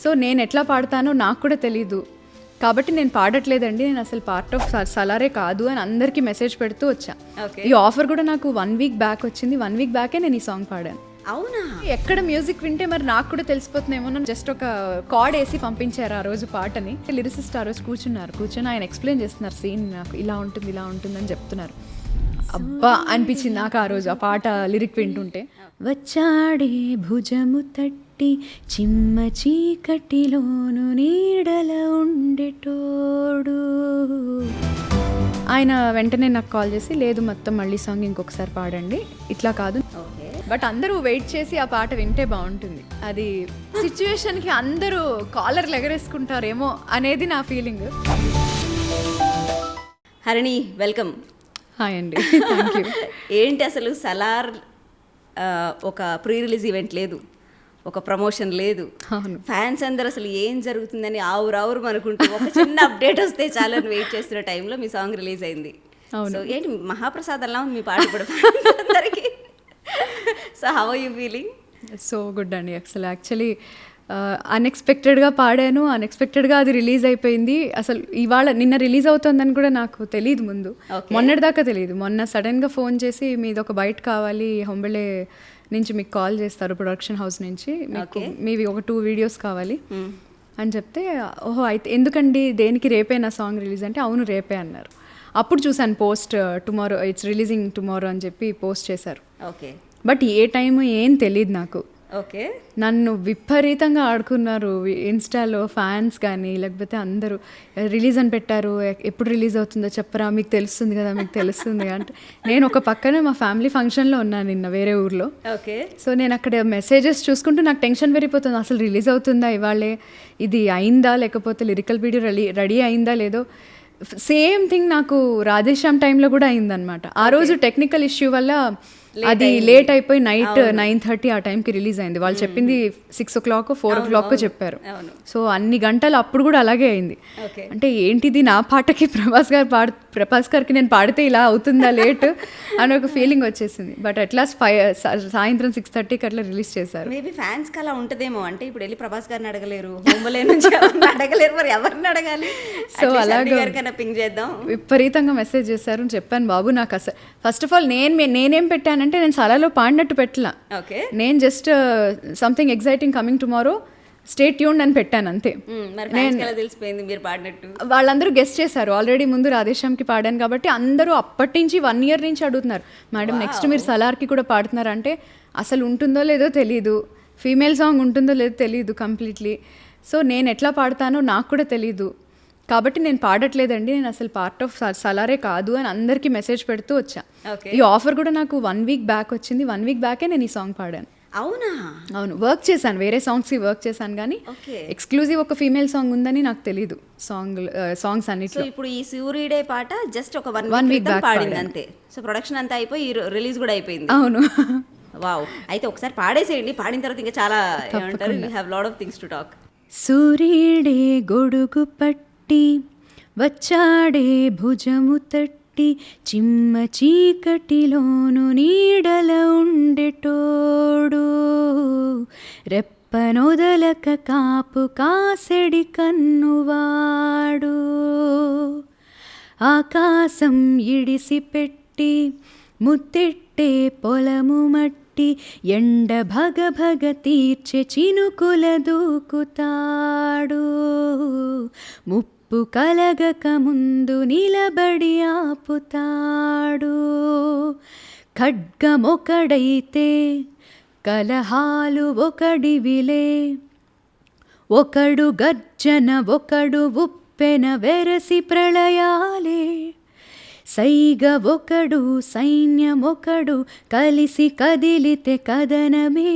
So నేను ఎట్లా పాడతానో నాకు కూడా తెలీదు, కాబట్టి నేను పాడట్లేదండి, నేను అసలు పార్ట్ ఆఫ్ సలారే కాదు అని అందరికీ మెసేజ్ పెడుతూ వచ్చా. ఈ ఆఫర్ కూడా నాకు 1 వీక్ బ్యాక్ వచ్చింది. 1 వీక్ బ్యాకే నేను ఈ సాంగ్ పాడాను. అవునా? ఎక్కడ మ్యూజిక్ వింటే మరి నాకు కూడా తెలిసిపోతుందేమో. జస్ట్ ఒక కార్డ్ వేసి పంపించారు ఆ రోజు పాటని. లిరిసిస్ట్ ఆ రోజు కూర్చొని ఆయన ఎక్స్ప్లెయిన్ చేస్తున్నారు సీన్, నాకు ఇలా ఉంటుంది ఇలా ఉంటుందని చెప్తున్నారు. అబ్బా అనిపించింది నాకు ఆ రోజు ఆ పాట లిరిక్ వింటుంటే. వచ్చాడే భుజము తట్టి చిమ్మ చీకటిలోను నీడల ఉండేటోడు. ఆయన వెంటనే నాకు కాల్ చేసి, లేదు మొత్తం మళ్ళీ సాంగ్ ఇంకొకసారి పాడండి, ఇట్లా కాదు. బట్ అందరూ వెయిట్ చేసి ఆ పాట వింటే బాగుంటుంది. అది సిచ్యువేషన్కి అందరూ కాలర్లు ఎగరేసుకుంటారేమో అనేది నా ఫీలింగ్. హరిణి, వెల్కమ్. హాయ్ అండి, థ్యాంక్ యూ. ఏంటి అసలు సలార్ ఒక ప్రీ రిలీజ్ ఈవెంట్ లేదు, ఒక ప్రమోషన్ లేదు, ఫ్యాన్స్ అందరు అసలు ఏం జరుగుతుందని ఆవురు అనుకుంటూ ఒక చిన్న అప్డేట్ వస్తే చాలా వెయిట్ చేస్తున్న టైంలో మీ సాంగ్ రిలీజ్ అయింది. సో ఏంటి మహాప్రసాద్ అలా ఉంది మీ పాట కూడా అందరికి. So how are you feeling? So good అండి. అసలు యాక్చువల్లీ అన్ఎక్స్పెక్టెడ్గా పాడాను, అన్ఎక్స్పెక్టెడ్గా అది రిలీజ్ అయిపోయింది. అసలు నిన్న రిలీజ్ అవుతుందని కూడా నాకు తెలియదు ముందు, మొన్నటిదాకా తెలియదు. మొన్న సడన్గా ఫోన్ చేసి మీది ఒక బైట్ కావాలి, హొంబళే నుంచి మీకు కాల్ చేస్తారు ప్రొడక్షన్ హౌస్ నుంచి, మీవి ఒక 2 వీడియోస్ కావాలి అని చెప్తే, ఓహో అయితే ఎందుకండి, దేనికి రేపేనా సాంగ్ రిలీజ్ అంటే, అవును రేపే అన్నారు. అప్పుడు చూసాను post, tomorrow it's releasing tomorrow అని చెప్పి పోస్ట్ చేశారు. ఓకే, బట్ ఏ టైము ఏం తెలియదు నాకు. ఓకే, నన్ను విపరీతంగా ఆడుకున్నారు ఇన్స్టాలో ఫ్యాన్స్ కానీ, లేకపోతే అందరూ రిలీజ్ అని పెట్టారు, ఎప్పుడు రిలీజ్ అవుతుందో చెప్పరా, మీకు తెలుస్తుంది కదా మీకు తెలుస్తుంది అంటే. నేను ఒక పక్కన మా ఫ్యామిలీ ఫంక్షన్లో ఉన్నాను నిన్న వేరే ఊర్లో. ఓకే, సో నేను అక్కడ మెసేజెస్ చూసుకుంటూ నాకు టెన్షన్ పెరిగిపోతుంది, అసలు రిలీజ్ అవుతుందా ఇవాళే, ఇది అయిందా, లేకపోతే లిరికల్ వీడియో రెడీ అయిందా లేదో. సేమ్ థింగ్ నాకు రాధేశ్యామ్ టైంలో కూడా అయిందనమాట. ఆ రోజు టెక్నికల్ ఇష్యూ వల్ల అది లేట్ అయిపోయి నైట్ 9:30 ఆ టైంకి రిలీజ్ అయింది. వాళ్ళు చెప్పింది 6 o'clock 4 o'clock చెప్పారు. సో అన్ని గంటలు అప్పుడు కూడా అలాగే అయింది. అంటే ఏంటిది, నా పాటకి ప్రభాస్ గారికి నేను పాడితే ఇలా అవుతుందా లేట్ అని ఒక ఫీలింగ్ వచ్చేసింది. బట్ అట్లాస్ట్ సాయంత్రం 6:30కి అట్లా రిలీజ్ చేశారు. మేబీ ఫ్యాన్స్ కి అలా ఉంటదేమో, అంటే ఇప్పుడు వెళ్ళి ప్రభాస్ గారిని అడగలేరు, హోంబలే నుంచి అడగలేరు, మరి ఎవరిని అడగాలి? సో అలాగే పింగ్ చేద్దాం. విపరీతంగా మెసేజ్ చేశారు. చెప్పాను బాబు నాకు అసలు ఫస్ట్ ఆఫ్ ఆల్ నేనేం పెట్టాను అంటే, నేను సలాలో పాడినట్టు పెట్టలా, నేను just something exciting coming tomorrow stay tuned అని పెట్టాను అంతే. తెలిసిపోయింది మీరు పాడినట్టు. వాళ్ళందరూ గెస్ట్ చేశారు, ఆల్రెడీ ముందు రాధేశ్యామ్కి పాడాను కాబట్టి అందరూ అప్పటి నుంచి 1 year నుంచి అడుగుతున్నారు, మేడం నెక్స్ట్ మీరు సలార్కి కూడా పాడుతున్నారు అంటే. అసలు ఉంటుందో లేదో తెలీదు, ఫీమేల్ సాంగ్ ఉంటుందో లేదో తెలీదు కంప్లీట్లీ. సో నేను ఎట్లా పాడతానో నాకు కూడా తెలీదు, కాబట్టి నేను పాడట్లేదండి, నేను అసలు పార్ట్ ఆఫ్ సలారే కాదు అని అందరికీ మెసేజ్ పెడుతూ వచ్చా. ఈ ఆఫర్ కూడా నాకు 1 వీక్ బ్యాక్ వచ్చింది. 1 వీక్ బ్యాకే నేను ఈ సాంగ్ పాడాను. అవునా? అవును, వర్క్ చేశాను, వేరే సాంగ్స్కి వర్క్ చేశాను, కానీ ఎక్స్క్లూజివ్ ఒక ఫీమేల్ సాంగ్ ఉందని నాకు తెలీదు. సాంగ్స్ అన్నిట్లో ఇప్పుడు ఈ సూర్యుడే పాట జస్ట్ ఒక 1 వీక్ బ్యాక్ పాడింది అంతే. సో ప్రొడక్షన్ అంతా అయిపోయి రిలీజ్ కూడా అయిపోయింది. అవును. వావ్, అయితే ఒకసారి పాడేసేయండి, పాడిన తర్వాత ఇంకా చాలా ఏమంటారు, you have lot of things to talk. సూర్యుడే గొడుగు పట్టి వచ్చాడే భుజము తట్టి చిమ్మ చీకటిలోను నీడల ఉండేటోడు. రెప్పనొదలక కాపు కాసెడి కన్నువాడు. ఆకాశం ఇడిసి పెట్టి ముత్తెట్టే పొలము మట్టి ఎండ భగ తీర్చె చినుకుల దూకుతాడు. ముప్పు కలగక ముందు నిలబడి ఆపుతాడు. ఖడ్గమొకడైతే కలహాలు ఒకడివిలే. ఒకడు గర్జన ఒకడు ఉప్పెన వెరసి ప్రళయాలే. సైగ ఒకడు సైన్యమొకడు కలిసి కదిలితే కదనమే.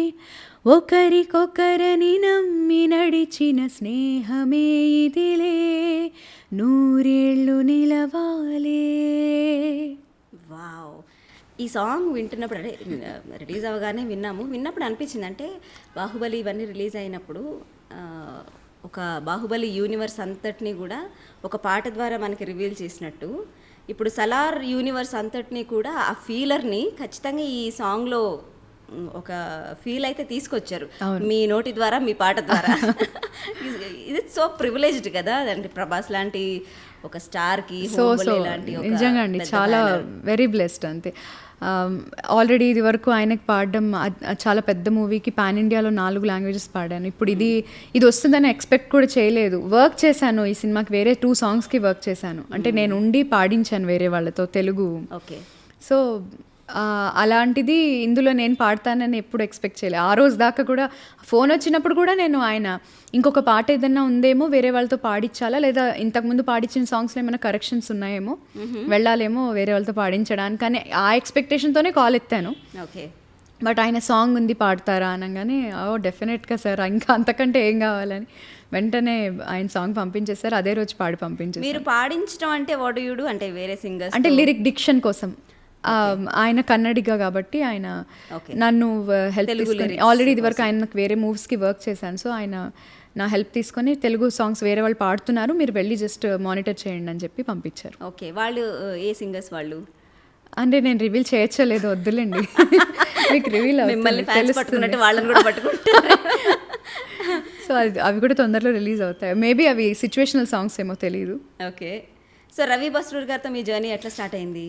ఒకరికొకరని నమ్మి నడిచిన స్నేహమే ఇదిలే. 100 ఏళ్ళు నిలవాలే. వావ్, ఈ సాంగ్ వింటున్నప్పుడు, అంటే రిలీజ్ అవ్వగానే విన్నప్పుడు అనిపించింది, అంటే బాహుబలి ఇవన్నీ రిలీజ్ అయినప్పుడు ఒక బాహుబలి యూనివర్స్ అంతటినీ కూడా ఒక పాట ద్వారా మనకి రివీల్ చేసినట్టు, ఇప్పుడు సలార్ యూనివర్స్ అంతటినీ కూడా ఆ ఫీలర్ని ఖచ్చితంగా ఈ సాంగ్లో ఒక ఫీల్ అయితే తీసుకొచ్చారు మీ నోటి ద్వారా, మీ పాట ద్వారా. ఇది సో ప్రివిలేజ్డ్ కదా, అంటే ప్రభాస్ లాంటి ఒక స్టార్కి లాంటి నిజంగా అండి చాలా వెరీ బ్లెస్డ్ అంతే. ఆల్రెడీ ఇది వరకు ఆయనకి పాడడం చాలా పెద్ద మూవీకి పాన్ ఇండియాలో 4 లాంగ్వేజెస్ పాడాను. ఇప్పుడు ఇది వస్తుందని ఎక్స్పెక్ట్ కూడా చేయలేదు. వర్క్ చేశాను ఈ సినిమాకి, వేరే 2 సాంగ్స్కి వర్క్ చేశాను. అంటే నేను ఉండి పాడించాను వేరే వాళ్ళతో తెలుగు. ఓకే. సో అలాంటిది ఇందులో నేను పాడతానని ఎప్పుడు ఎక్స్పెక్ట్ చేయలేదు. ఆ రోజు దాకా కూడా ఫోన్ వచ్చినప్పుడు కూడా నేను ఆయన ఇంకొక పాట ఏదన్నా ఉందేమో వేరే వాళ్ళతో పాడించాలా, లేదా ఇంతకుముందు పాడించిన సాంగ్స్లో ఏమైనా కరెక్షన్స్ ఉన్నాయేమో, వెళ్ళాలేమో వేరే వాళ్ళతో పాడించడానికి అని ఆ ఎక్స్పెక్టేషన్తోనే కాల్ ఎత్తాను. ఓకే. బట్ ఆయన సాంగ్ ఉంది పాడతారా అనగానే డెఫినెట్గా సార్, ఇంకా అంతకంటే ఏం కావాలని వెంటనే ఆయన సాంగ్ పంపించేశారు. అదే రోజు పాడి పంపించేశారు. మీరు పాడించడం అంటే వాట్ యు డు, అంటే వేరే సింగర్స్ అంటే లిరిక్ డిక్షన్ కోసం. ఆయన కన్నడిగా కాబట్టి ఆయన నన్ను హెల్ప్ తీసుకొని, ఆల్రెడీ ఇది వరకు ఆయన వేరే మూవీస్కి వర్క్ చేశాను. సో ఆయన నా హెల్ప్ తీసుకొని తెలుగు సాంగ్స్ వేరే వాళ్ళు పాడుతున్నారు, మీరు వెళ్ళి జస్ట్ మానిటర్ చేయండి అని చెప్పి పంపించారు. ఓకే. వాళ్ళు ఏ సింగర్స్ వాళ్ళు? అంటే నేను రివీల్ చేయొచ్చలేదు, వద్దులేండి. మీకు రివీల్ పట్టుకున్నట్టు వాళ్ళని కూడా పట్టుకుంటారు. సో అవి కూడా తొందరలో రిలీజ్ అవుతాయి. మేబీ అవి సిచ్యువేషనల్ సాంగ్స్ ఏమో తెలియదు. ఓకే. సో రవి బస్రూర్ గారితో మీ జర్నీ ఎట్లా స్టార్ట్ అయింది?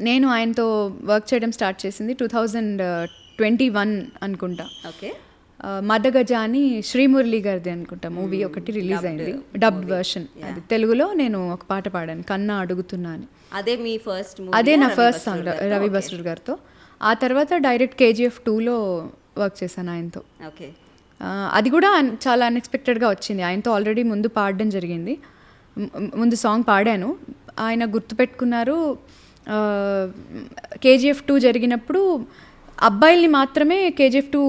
నేను ఆయనతో వర్క్ చేయడం స్టార్ట్ చేసింది 2021 అనుకుంటా. ఓకే. మదగజ అని శ్రీమురళి గారిది అనుకుంటా మూవీ ఒకటి రిలీజ్ అయింది, డబ్డ్ వర్షన్. అది తెలుగులో నేను ఒక పాట పాడాను, కన్నా అడుగుతున్నా అని. అదే మీ ఫస్ట్? అదే నా ఫస్ట్ సాంగ్ రవి బస్రూర్ గారితో. ఆ తర్వాత డైరెక్ట్ KGF 2లో వర్క్ చేశాను ఆయనతో. ఓకే. అది కూడా చాలా అన్ఎక్స్పెక్టెడ్గా వచ్చింది. ఆయనతో ఆల్రెడీ ముందు పాడడం జరిగింది, ముందు సాంగ్ పాడాను, ఆయన గుర్తుపెట్టుకున్నారు. KGF 2 జరిగినప్పుడు అబ్బాయిల్ని మాత్రమే KGF 2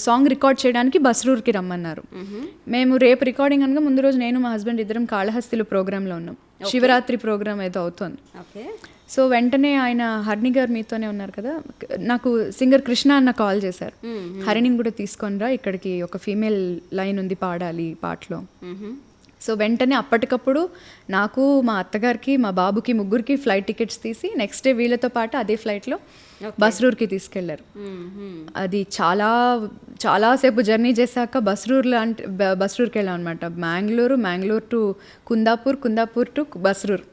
సాంగ్ రికార్డ్ చేయడానికి బస్రూర్కి రమ్మన్నారు. మేము రేపు రికార్డింగ్ అనగా ముందు రోజు నేను మా హస్బెండ్ ఇద్దరం కాళహస్తిలో ప్రోగ్రాంలో ఉన్నాం. శివరాత్రి ప్రోగ్రామ్ ఏదో అవుతుంది. సో వెంటనే ఆయన హరిణి గారు మీతోనే ఉన్నారు కదా, నాకు సింగర్ కృష్ణ అన్న కాల్ చేశారు, హరిణిని కూడా తీసుకొని రా, ఇక్కడికి ఒక ఫీమేల్ లైన్ ఉంది పాడాలి పాటలో. సో వెంటనే అప్పటికప్పుడు నాకు, మా అత్తగారికి, మా బాబుకి, ముగ్గురికి ఫ్లైట్ టికెట్స్ తీసి నెక్స్ట్ డే వీళ్ళతో పాటు అదే ఫ్లైట్లో బస్రూర్కి తీసుకెళ్లారు. అది చాలాసేపు జర్నీ చేశాక బస్రూర్కి వెళ్ళాం అనమాట. Mangalore to Kundapur to Basrur.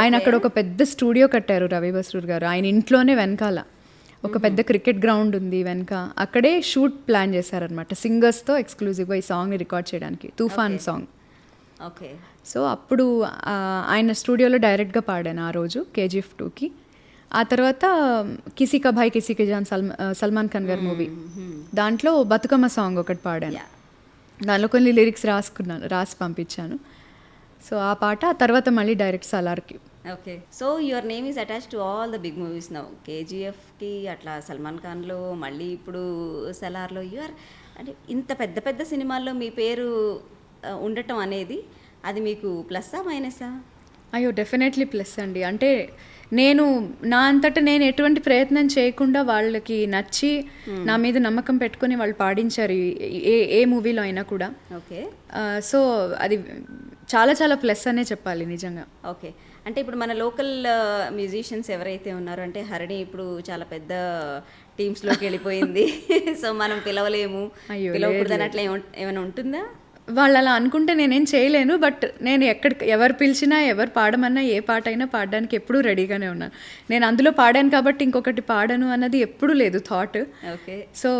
ఆయన అక్కడ ఒక పెద్ద స్టూడియో కట్టారు రవి బస్రూర్ గారు. ఆయన ఇంట్లోనే వెనకాల ఒక పెద్ద క్రికెట్ గ్రౌండ్ ఉంది వెనక, అక్కడే షూట్ ప్లాన్ చేశారనమాట సింగర్స్తో ఎక్స్క్లూజివ్గా ఈ సాంగ్ని రికార్డ్ చేయడానికి, తుఫాన్ సాంగ్. ఓకే. సో అప్పుడు ఆయన స్టూడియోలో డైరెక్ట్గా పాడాను ఆ రోజు KGF 2కి. ఆ తర్వాత కిసీ కా భాయ్ కిసీ కే జాన్ సల్మాన్ ఖాన్ గారి మూవీ, దాంట్లో బతుకమ్మ సాంగ్ ఒకటి పాడాను. దానిలో కొన్ని లిరిక్స్ రాసి పంపించాను. సో ఆ పాట ఆ తర్వాత మళ్ళీ డైరెక్ట్ సలార్కి. Okay. So your name is attach to all the big movies now. KGFకి అట్లా సల్మాన్ ఖాన్లో, మళ్ళీ ఇప్పుడు సలార్లో యూఆర్, అంటే ఇంత పెద్ద పెద్ద సినిమాల్లో మీ పేరు ఉండటం అనేది అది మీకు ప్లస్సా మైనసా? అయ్యో డెఫినెట్లీ ప్లస్ అండి. అంటే నేను నా అంతటా నేను ఎటువంటి ప్రయత్నం చేయకుండా వాళ్ళకి నచ్చి నా మీద నమ్మకం పెట్టుకుని వాళ్ళు పాడించారు ఏ మూవీలో అయినా కూడా. ఓకే. సో అది చాలా చాలా ప్లస్ అనే చెప్పాలి నిజంగా. ఓకే. అంటే ఇప్పుడు మన లోకల్ మ్యూజిషియన్స్ ఎవరైతే ఉన్నారో, అంటే హరిణి ఇప్పుడు చాలా పెద్ద టీమ్స్లోకి వెళ్ళిపోయింది. సో మనం పిలవలేము, పిలవకూడదని అట్లా ఏమైనా ఉంటుందా? వాళ్ళు అలా అనుకుంటే నేనేం చేయలేను. బట్ నేను ఎవరు పిలిచినా, ఎవరు పాడమన్నా, ఏ పాట అయినా పాడడానికి ఎప్పుడూ రెడీగానే ఉన్నాను. నేను అందులో పాడాను కాబట్టి ఇంకొకటి పాడను అన్నది ఎప్పుడూ లేదు థాట్. ఓకే. సో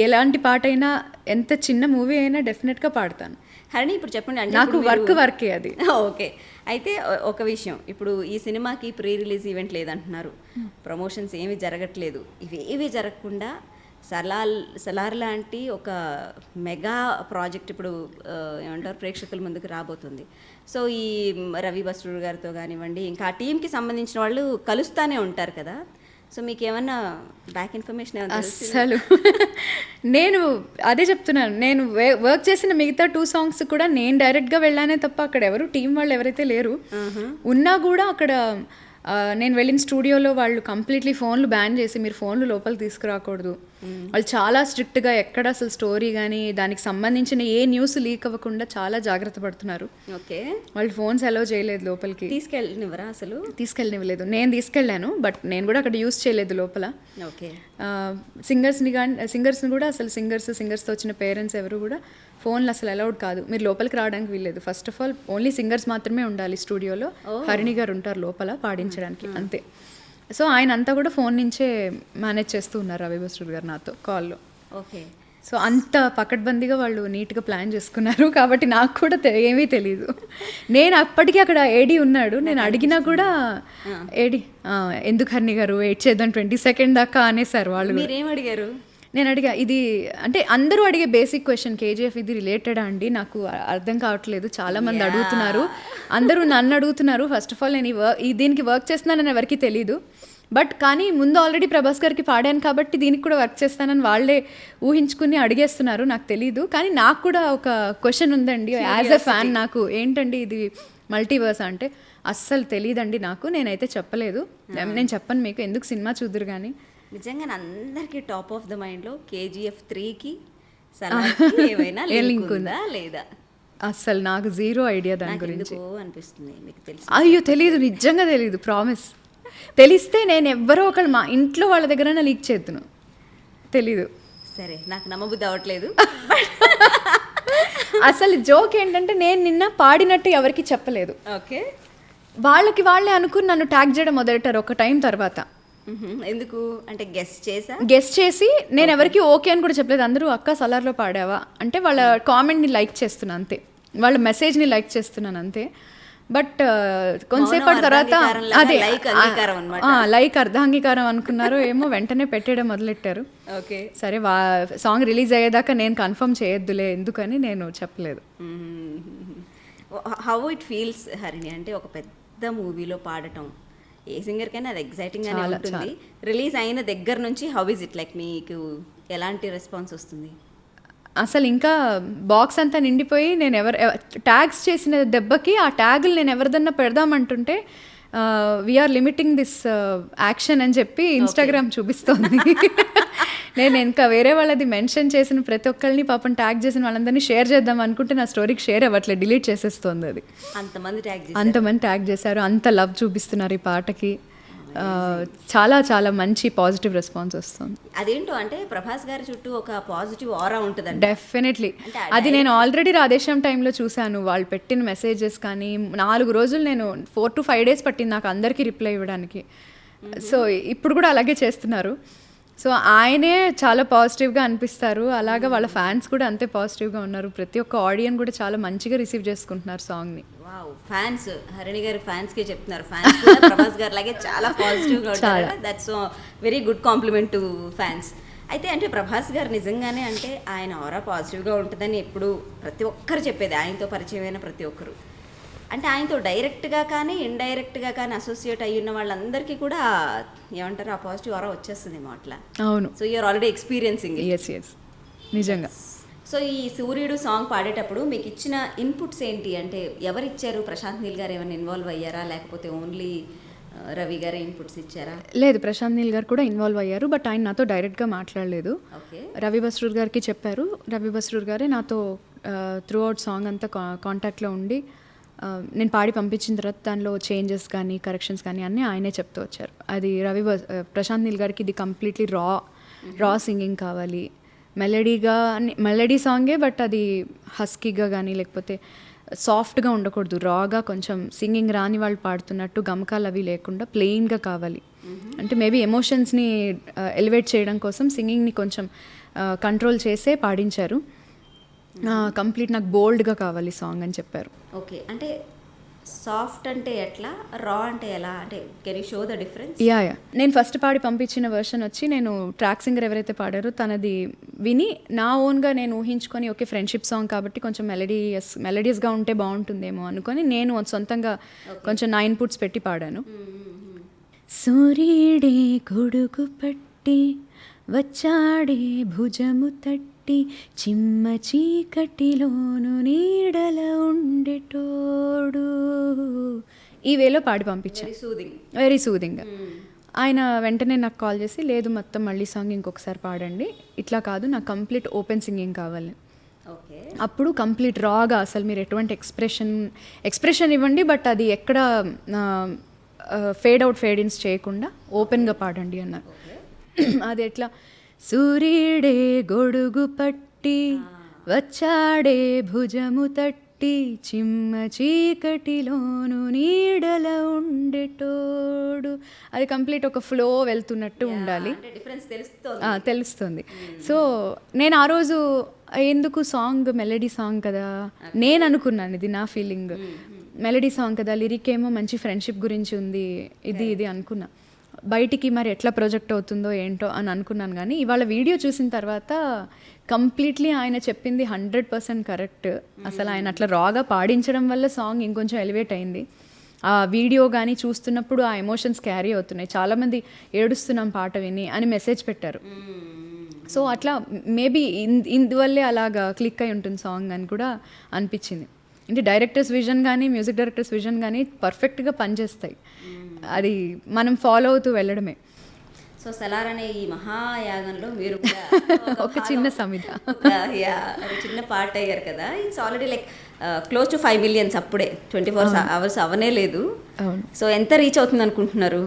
ఎలాంటి పాట అయినా, ఎంత చిన్న మూవీ అయినా డెఫినెట్గా పాడతాను. హరిణి ఇప్పుడు చెప్పండి, అంటే నాకు వర్కే అది. ఓకే. అయితే ఒక విషయం, ఇప్పుడు ఈ సినిమాకి ప్రీ రిలీజ్ ఈవెంట్ లేదంటున్నారు, ప్రమోషన్స్ ఏమీ జరగట్లేదు. ఇవేవి జరగకుండా సలార్ లాంటి ఒక మెగా ప్రాజెక్ట్ ఇప్పుడు ఏమంటారు ప్రేక్షకుల ముందుకు రాబోతుంది. సో ఈ రవి బస్రూర్ గారితో కానివ్వండి, ఇంకా ఆ టీంకి సంబంధించిన వాళ్ళు కలుస్తూనే ఉంటారు కదా, సో మీకు ఏమన్నా బ్యాక్ ఇన్ఫర్మేషన్ ఏమన్నా? అసలు నేను అదే చెప్తున్నాను, నేను వర్క్ చేసిన మిగతా 2 సాంగ్స్ కూడా నేను డైరెక్ట్గా వెళ్ళానే తప్ప అక్కడ ఎవరు టీం వాళ్ళు ఎవరైతే లేరు. ఉన్నా కూడా అక్కడ నేను వెళ్ళిన స్టూడియోలో వాళ్ళు కంప్లీట్లీ ఫోన్లు బ్యాన్ చేసి, మీరు ఫోన్లు లోపల తీసుకురాకూడదు, వాళ్ళు చాలా స్ట్రిక్ట్గా ఎక్కడ అసలు స్టోరీ కానీ దానికి సంబంధించిన ఏ న్యూస్ లీక్ అవ్వకుండా చాలా జాగ్రత్త పడుతున్నారు. ఓకే, వాళ్ళు ఫోన్స్ అలౌ చేయలేదు లోపలికి, తీసుకెళ్ళనివ్వరా అసలు? తీసుకెళ్ళనివ్వలేదు. నేను తీసుకెళ్ళాను, బట్ నేను కూడా అక్కడ యూస్ చేయలేదు లోపల. ఓకే, సింగర్స్ని కూడా అసలు సింగర్స్తో వచ్చిన పేరెంట్స్ ఎవరు కూడా ఫోన్లు అసలు అలౌడ్ కాదు, మీరు లోపలికి రావడానికి వీల్లేదు. First of all only singers మాత్రమే ఉండాలి స్టూడియోలో. హరిణి గారు ఉంటారు లోపల పాడించడానికి, అంతే. సో ఆయన అంతా కూడా ఫోన్ నుంచే మేనేజ్ చేస్తూ ఉన్నారు రవి బస్రూర్ గారు నాతో కాల్లో. ఓకే, సో అంత పకడ్బందీగా వాళ్ళు నీట్గా ప్లాన్ చేసుకున్నారు. కాబట్టి నాకు కూడా ఏమీ తెలీదు. నేను అప్పటికీ అక్కడ ఏడీ ఉన్నాడు, నేను అడిగినా కూడా ఏడీ ఎందుకు హరిణి గారు వెయిట్ చేద్దాం 22nd దాకా అనేసారు వాళ్ళు. మీరేం అడిగారు? నేను అడిగా, ఇది అంటే అందరూ అడిగే బేసిక్ క్వశ్చన్, కేజీఎఫ్ ఇది రిలేటెడా అండి, నాకు అర్థం కావట్లేదు, చాలామంది అడుగుతున్నారు, అందరూ నన్ను అడుగుతున్నారు. ఫస్ట్ ఆఫ్ ఆల్ నేను దీనికి వర్క్ చేస్తున్నానని ఎవరికి తెలీదు, బట్ కానీ ముందు ఆల్రెడీ ప్రభాస్ గారికి పాడాను కాబట్టి దీనికి కూడా వర్క్ చేస్తానని వాళ్ళే ఊహించుకుని అడిగేస్తున్నారు. నాకు తెలీదు, కానీ నాకు కూడా ఒక క్వశ్చన్ ఉందండి యాజ్ ఎ ఫ్యాన్. నాకు ఏంటండి ఇది మల్టీవర్స్ అంటే, అస్సలు తెలియదండి నాకు, నేనైతే చెప్పలేదు, నేను చెప్పను మీకు, ఎందుకు సినిమా చూద్దరు కానీ. నిజంగా అందరికీ టాప్ ఆఫ్ ద మైండ్లో KGF 3కి ఏమైనా లింక్ ఉందా లేదా? అస్సలు నాకు జీరో ఐడియా దాని గురించి. అనిపిస్తుంది మీకు తెలుసు? అయ్యో తెలీదు, నిజంగా తెలీదు, ప్రామిస్. తెలిస్తే నేను ఎవ్వరో ఒకళ్ళు మా ఇంట్లో వాళ్ళ దగ్గర లీక్ చేద్దును, తెలీదు. సరే, నాకు నమ్మబుద్ధి అవ్వట్లేదు. అసలు జోక్ ఏంటంటే నేను నిన్న పాడినట్టు ఎవరికి చెప్పలేదు. ఓకే, వాళ్ళకి వాళ్ళే అనుకుని నన్ను ట్యాగ్ చేయడం మొదలెట్టారు ఒక టైం తర్వాత. ఎందుకు అంటే గెస్ట్ చేసి నేను ఎవరికి ఓకే అని కూడా చెప్పలేదు. అందరూ అక్క సలార్లో పాడావా అంటే వాళ్ళ కామెంట్ని లైక్ చేస్తున్నాను అంతే, వాళ్ళ మెసేజ్ని లైక్ చేస్తున్నాను అంతే. బట్ కొంతసేపటి తర్వాత అదే లైక్ అర్ధాంగీకారం అనుకున్నారు ఏమో, వెంటనే పెట్టేయడం మొదలెట్టారు. ఓకే, సరే సాంగ్ రిలీజ్ అయ్యేదాకా నేను కన్ఫర్మ్ చేయొద్దులే ఎందుకని నేను చెప్పలేదు. హౌ ఇట్ ఫీల్స్ హరిణి అంటే ఒక పెద్ద మూవీలో పాడటం ఏ సింగర్కైనా అది ఎగ్జైటింగ్గానే ఉంటుంది. రిలీజ్ అయిన దగ్గర నుంచి హౌ ఇస్ ఇట్ లైక్, మీకు ఎలాంటి రెస్పాన్స్ వస్తుంది? అసలు ఇంకా బాక్స్ అంతా నిండిపోయి నేను ట్యాగ్స్ చేసిన దెబ్బకి ఆ ట్యాగులు నేను ఎవరిదన్నా పెడదామంటుంటే వీఆర్ లిమిటింగ్ దిస్ యాక్షన్ అని చెప్పి ఇన్స్టాగ్రామ్ చూపిస్తోంది. నేను ఇంకా వేరే వాళ్ళది మెన్షన్ చేసిన ప్రతి ఒక్కరిని పాపం ట్యాగ్ చేసిన వాళ్ళందరినీ షేర్ చేద్దాం అనుకుంటే నా స్టోరీకి షేర్ అవ్వట్లేదు, డిలీట్ చేసేస్తుంది అది. అంతమంది ట్యాగ్ చేశారు, అంత లవ్ చూపిస్తున్నారు ఈ పాటకి. చాలా చాలా మంచి పాజిటివ్ రెస్పాన్స్ వస్తుంది. అదేంటో అంటే ప్రభాస్ గారి చుట్టూ ఒక పాజిటివ్ ఆరా ఉంటుంది. డెఫినెట్లీ అది నేను ఆల్రెడీ రాధేశ్యాం టైంలో చూశాను. వాళ్ళు పెట్టిన మెసేజెస్ కానీ 4 రోజులు నేను 4 to 5 days పట్టింది నాకు అందరికీ రిప్లై ఇవ్వడానికి. సో ఇప్పుడు కూడా అలాగే చేస్తున్నారు. సో ఆయనే చాలా పాజిటివ్గా అనిపిస్తారు, అలాగా వాళ్ళ ఫ్యాన్స్ కూడా అంతే పాజిటివ్గా ఉన్నారు. ప్రతి ఒక్క ఆడియన్స్ కూడా చాలా మంచిగా రిసీవ్ చేసుకుంటున్నారు సాంగ్ని. ఫ్యాన్స్ హరిణి గారి ఫ్యాన్స్కే చెప్తున్నారు, ఫ్యాన్స్ కూడా ప్రభాస్ గారి లాగే చాలా పాజిటివ్గా ఉంటారు. That's very good complement to fans. అయితే అంటే ప్రభాస్ గారు నిజంగానే అంటే ఆయన ఆరా పాజిటివ్గా ఉంటుందని ఎప్పుడు ప్రతి ఒక్కరు చెప్పేది, ఆయనతో పరిచయమైన ప్రతి ఒక్కరు. అంటే ఆయనతో డైరెక్ట్గా కానీ ఇండైరెక్ట్గా కానీ అసోసియేట్ అయ్యి ఉన్న వాళ్ళందరికీ కూడా ఏమంటారు ఆ పాజిటివ్ ఆరా వచ్చేస్తుందేమో అట్లా. అవును. So you're already experiencing. నిజంగా. సో ఈ సూర్యుడు సాంగ్ పాడేటప్పుడు మీకు ఇచ్చిన ఇన్పుట్స్ ఏంటి? అంటే ఎవరు ఇచ్చారు? ప్రశాంత్ నీల్ గారు ఏమైనా ఇన్వాల్వ్ అయ్యారా, లేకపోతే ఓన్లీ రవి గారే ఇన్పుట్స్ ఇచ్చారా? లేదు, ప్రశాంత్ నీల్ గారు కూడా ఇన్వాల్వ్ అయ్యారు, బట్ ఆయన నాతో డైరెక్ట్గా మాట్లాడలేదు. రవి బస్రూర్ గారికి చెప్పారు, రవి బస్రూర్ గారే నాతో త్రూ అవుట్ సాంగ్ అంతా కాంటాక్ట్లో ఉండి నేను పాడి పంపించిన తర్వాత దానిలో చేంజెస్ కానీ కరెక్షన్స్ కానీ అన్నీ ఆయనే చెప్తూ వచ్చారు. అది ప్రశాంత్ నీల్ గారికి ఇది కంప్లీట్లీ రా సింగింగ్ కావాలి, మెలడీ సాంగే, బట్ అది హస్కీగా కానీ లేకపోతే సాఫ్ట్గా ఉండకూడదు, రాగా కొంచెం సింగింగ్ రాని వాళ్ళు పాడుతున్నట్టు గమకాలు అవి లేకుండా ప్లెయిన్గా కావాలి. అంటే మేబీ ఎమోషన్స్ని ఎలివేట్ చేయడం కోసం సింగింగ్ని కొంచెం కంట్రోల్ చేసే పాడించారు. కంప్లీట్ నాకు బోల్డ్గా కావాలి సాంగ్ అని చెప్పారు. ఓకే, అంటే సాఫ్ట్ అంటే ఎట్లా, రా అంటే ఎలా, అంటే can you show the difference? Yeah నేను ఫస్ట్ పాడి పంపించిన వర్షన్ వచ్చి నేను ట్రాక్ సింగర్ ఎవరైతే తనది విని నా ఓన్గా నేను ఊహించుకొని ఓకే ఫ్రెండ్షిప్ సాంగ్ కాబట్టి కొంచెం మెలడియస్గా ఉంటే బాగుంటుందేమో అనుకొని నేను సొంతంగా కొంచెం 9 ఇన్పుట్స్ పెట్టి పాడాను. సూర్యుడే కొడుకు పట్టి వచ్చాడే భుజము తట్టి చిమ్మ చీకటిలోను నీడల ఉండేటోడు, ఈ వేలో పాడి పంపించాను. Very soothing. ఆయన వెంటనే నాకు కాల్ చేసి, లేదు మొత్తం మళ్ళీ సాంగ్ ఇంకొకసారి పాడండి, ఇట్లా కాదు నాకు కంప్లీట్ ఓపెన్ సింగింగ్ కావాలి. ఓకే. అప్పుడు కంప్లీట్ రాగా అసలు మీరు ఎటువంటి ఎక్స్ప్రెషన్ ఇవ్వండి, బట్ అది ఎక్కడ ఫేడ్ అవుట్ ఫేడ్ ఇన్స్ చేయకుండా ఓపెన్గా పాడండి అన్నారు. అది ఎట్లా, సూర్యుడే గొడుగు పట్టి వచ్చాడే భుజము తట్టి చిమ్మ చీకటిలోను నీడల ఉండేటోడు, అది కంప్లీట్ ఒక ఫ్లో వెళ్తున్నట్టు ఉండాలి, డిఫరెన్స్ తెలుస్తుంది. తెలుస్తుంది. సో నేను ఆ రోజు ఎందుకు సాంగ్ మెలడీ సాంగ్ కదా, నేను అనుకున్నాను, ఇది నా ఫీలింగ్, మెలడీ సాంగ్ కదా, లిరిక్ ఏమో మంచి ఫ్రెండ్షిప్ గురించి ఉంది, ఇది అనుకున్నా. బయటికి మరి ఎట్లా ప్రొజెక్ట్ అవుతుందో ఏంటో అని అనుకున్నాను. కానీ ఇవాళ వీడియో చూసిన తర్వాత కంప్లీట్లీ ఆయన చెప్పింది 100% కరెక్ట్. అసలు ఆయన అట్లా రాగా పాడించడం వల్ల సాంగ్ ఇంకొంచెం ఎలివేట్ అయింది. ఆ వీడియో కానీ చూస్తున్నప్పుడు ఆ ఎమోషన్స్ క్యారీ అవుతున్నాయి. చాలామంది ఏడుస్తున్నాం పాట విని అని మెసేజ్ పెట్టారు. సో అట్లా మేబీ ఇందువల్లే అలాగా క్లిక్ అయి ఉంటుంది సాంగ్ అని కూడా అనిపించింది. అంటే డైరెక్టర్స్ విజన్ కానీ మ్యూజిక్ డైరెక్టర్స్ విజన్ కానీ పర్ఫెక్ట్గా పనిచేస్తాయి. అది మనం ఫాలో అవుతూ వెళ్ళడమే. సో సలార్ అనే ఈ మహాయాగంలో మీరు ఒక చిన్న సమిత, ఒక చిన్న పార్ట్ అయ్యారు కదా. It's already like close to 5 million అప్పుడే, 24 hours అవనే లేదు. సో ఎంత రీచ్ అవుతుంది అనుకుంటున్నారు?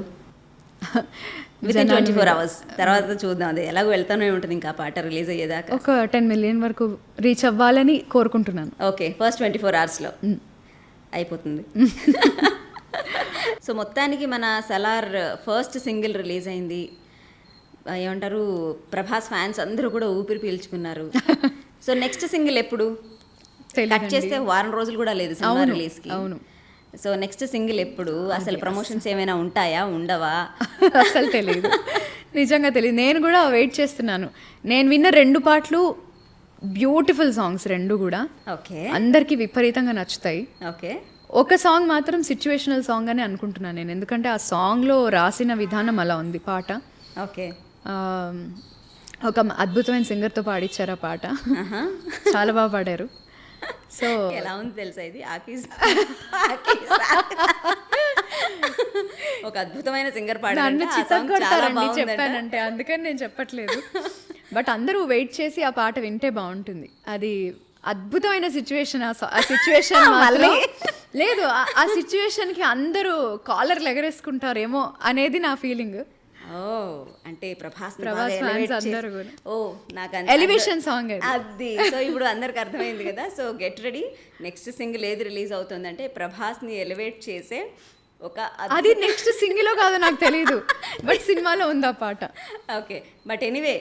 వితిన్ 24 hours తర్వాత చూద్దాం, అది ఎలాగో వెళ్తానే ఉంటుంది ఇంకా పాట రిలీజ్ అయ్యేదాకా. ఒక 10 million వరకు రీచ్ అవ్వాలని కోరుకుంటున్నాను. ఓకే, ఫస్ట్ 24 hours అయిపోతుంది. సో మొత్తానికి మన సలార్ ఫస్ట్ సింగిల్ రిలీజ్ అయింది. ఏమంటారు, ప్రభాస్ ఫ్యాన్స్ అందరూ కూడా ఊపిరి పీల్చుకున్నారు. సో నెక్స్ట్ సింగిల్ ఎప్పుడు? కట్ చేస్తే వారం రోజులు కూడా లేదు సినిమా రిలీజ్కి. అవును. సో నెక్స్ట్ సింగిల్ ఎప్పుడు? అసలు ప్రమోషన్స్ ఏమైనా ఉంటాయా, ఉండవా? అసలు తెలియదు, నిజంగా తెలియదు. నేను కూడా వెయిట్ చేస్తున్నాను. నేను విన్న 2 పాటలు బ్యూటిఫుల్ సాంగ్స్, 2 కూడా ఓకే, అందరికీ విపరీతంగా నచ్చుతాయి. ఓకే. ఒక సాంగ్ మాత్రం సిచ్యువేషనల్ సాంగ్ అని అనుకుంటున్నాను నేను, ఎందుకంటే ఆ సాంగ్లో రాసిన విధానం అలా ఉంది పాట. ఓకే. ఒక అద్భుతమైన సింగర్తో పాడిచ్చారు ఆ పాట, చాలా బాగా పాడారు. సో ఎలా ఉంది తెలుసా ఇది? ఒక అద్భుతమైన సింగర్ పాడారంటే చెప్పానంటే అందుకని నేను చెప్పట్లేదు. బట్ అందరూ వెయిట్ చేసి ఆ పాట వింటే బాగుంటుంది. అది అద్భుతమైన సిచ్యువేషన్. ఆ సిచ్యువేషన్ లేదు, ఆ సిచ్యువేషన్కి అందరూ కాలర్లు ఎగరేసుకుంటారేమో అనేది నా ఫీలింగ్. ఓ, అంటే ప్రభాస్ ఫ్యాన్స్ అందరూ కూడా. ఓ, నాకు ఎలివేషన్ సాంగ్ అది. సో ఇప్పుడు అందరికి అర్థమైంది కదా. So get ready, next single ఏది రిలీజ్ అవుతుందంటే ప్రభాస్ని ఎలివేట్ చేసే ఒక, అది నెక్స్ట్ సింగిలో కాదో నాకు తెలియదు, బట్ సినిమాలో ఉంది ఆ పాట. ఓకే, బట్ ఎనీవే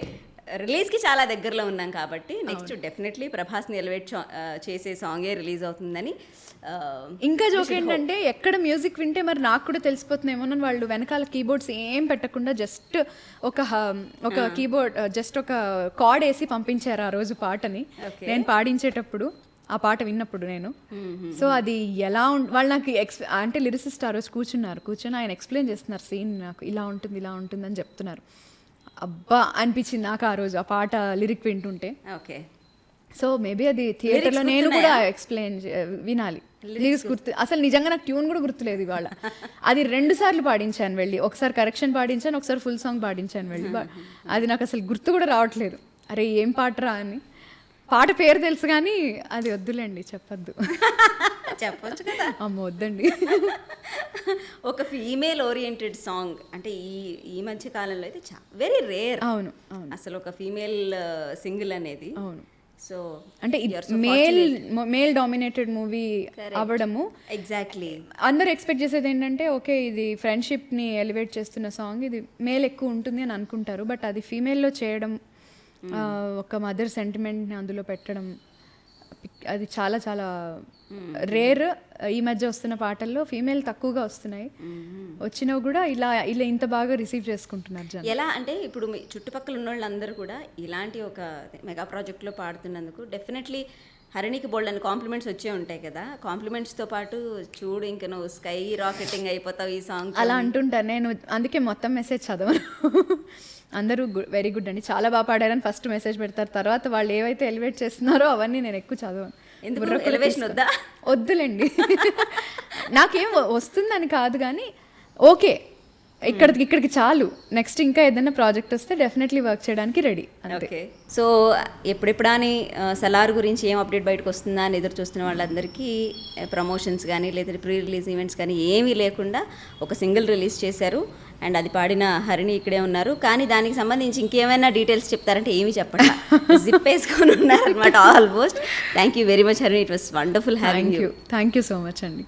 రిలీజ్కి చాలా దగ్గరలో ఉన్నాం కాబట్టి నెక్స్ట్ డెఫినెట్లీ ప్రభాస్ని ఎలివేట్ చేసే సాంగే రిలీజ్ అవుతుందని. ఇంకా జోక్ ఏంటంటే, ఎక్కడ మ్యూజిక్ వింటే మరి నాకు కూడా తెలిసిపోతుందేమో, వాళ్ళు వెనకాల కీబోర్డ్స్ ఏం పెట్టకుండా జస్ట్ ఒక కీబోర్డ్, జస్ట్ ఒక కార్డ్ వేసి పంపించారు ఆ రోజు పాటని నేను పాడించేటప్పుడు, ఆ పాట విన్నప్పుడు నేను. సో అది ఎలా వాళ్ళు నాకు అంటే లిరిసిస్ట్ ఆ రోజు కూర్చొని ఆయన ఎక్స్ప్లెయిన్ చేస్తున్నారు సీన్, నాకు ఇలా ఉంటుంది అని చెప్తున్నారు. అబ్బా అనిపించింది నాకు ఆ రోజు ఆ పాట లిరిక్ వింటుంటే. ఓకే. సో మేబీ అది థియేటర్లో నేను కూడా ఎక్స్ప్లెయిన్ వినాలి. లిరిక్స్ గుర్తు, అసలు నిజంగా నాకు ట్యూన్ కూడా గుర్తులేదు ఇవాళ. అది 2 సార్లు పాడించాను వెళ్ళి, ఒకసారి కరెక్షన్ పాడించాను, ఒకసారి ఫుల్ సాంగ్ పాడించాను వెళ్ళి. అది నాకు అసలు గుర్తు కూడా రావట్లేదు. అరే ఏం పాటరా అని. పాట పేరు తెలుసు కానీ అది వద్దులేండి, చెప్పొద్దు. చెప్పొచ్చు కదా. అమ్మ వద్దండి. ఒక ఫీమేల్ ఓరియంటెడ్ సాంగ్ అంటే ఈ మధ్య కాలంలో అయితే వెరీ రేర్. అవును, అసలు ఒక ఫీమేల్ సింగిల్ అనేది. అవును. సో అంటే మేల్ డామినేటెడ్ మూవీ అవ్వడము. ఎగ్జాక్ట్లీ. అందరూ ఎక్స్పెక్ట్ చేసేది ఏంటంటే, ఓకే ఇది ఫ్రెండ్షిప్ని ఎలివేట్ చేస్తున్న సాంగ్, ఇది మేల్ ఎక్కువ ఉంటుంది అని అనుకుంటారు. బట్ అది ఫీమేల్లో చేయడం, ఒక మదర్ సెంటిమెంట్ని అందులో పెట్టడం, అది చాలా చాలా రేర్. ఈ మధ్య వస్తున్న పాటల్లో ఫీమేల్ తక్కువగా వస్తున్నాయి, వచ్చినవి కూడా ఇలా ఇంత బాగా రిసీవ్ చేసుకుంటున్నారు జనం. ఎలా అంటే ఇప్పుడు మీ చుట్టుపక్కల ఉన్న వాళ్ళందరూ కూడా ఇలాంటి ఒక మెగా ప్రాజెక్ట్లో పాడుతున్నందుకు డెఫినెట్లీ హరిణికి బోల్డ్ అని కాంప్లిమెంట్స్ వచ్చే ఉంటాయి కదా. కాంప్లిమెంట్స్తో పాటు చూడు ఇంకా నువ్వు స్కై రాకెటింగ్ అయిపోతావు ఈ సాంగ్ అలా అంటుంటారు. నేను అందుకే మొత్తం మెసేజ్ చదవను. అందరూ వెరీ గుడ్ అండి, చాలా బాగా పాడారని ఫస్ట్ మెసేజ్ పెడతారు. తర్వాత వాళ్ళు ఏవైతే ఎలివేట్ చేస్తున్నారో అవన్నీ నేను ఎక్కువ చదవను. ఎలివేషన్ వద్దా? వద్దులేండి. నాకేం వస్తుందని కాదు కానీ ఓకే ఇక్కడికి చాలు, నెక్స్ట్ ఇంకా ఏదైనా ప్రాజెక్ట్ వస్తే డెఫినెట్లీ వర్క్ చేయడానికి రెడీ అంతే. ఓకే. సో ఎప్పుడెప్పుడా అని సలార్ గురించి ఏం అప్డేట్ బయటకు వస్తుందా అని ఎదురు చూస్తున్న వాళ్ళందరికీ ప్రమోషన్స్ కానీ లేదా ప్రీ రిలీజ్ ఈవెంట్స్ కానీ ఏమీ లేకుండా ఒక సింగిల్ రిలీజ్ చేశారు. అండ్ అది పాడిన హరిణి ఇక్కడే ఉన్నారు. కానీ దానికి సంబంధించి ఇంకేమైనా డీటెయిల్స్ చెప్తారంటే ఏమీ చెప్పండి, జిప్ వేసుకొని ఉన్నారనమాట almost. Thank you very much Harini, it was wonderful having you. Thank you so much అండి.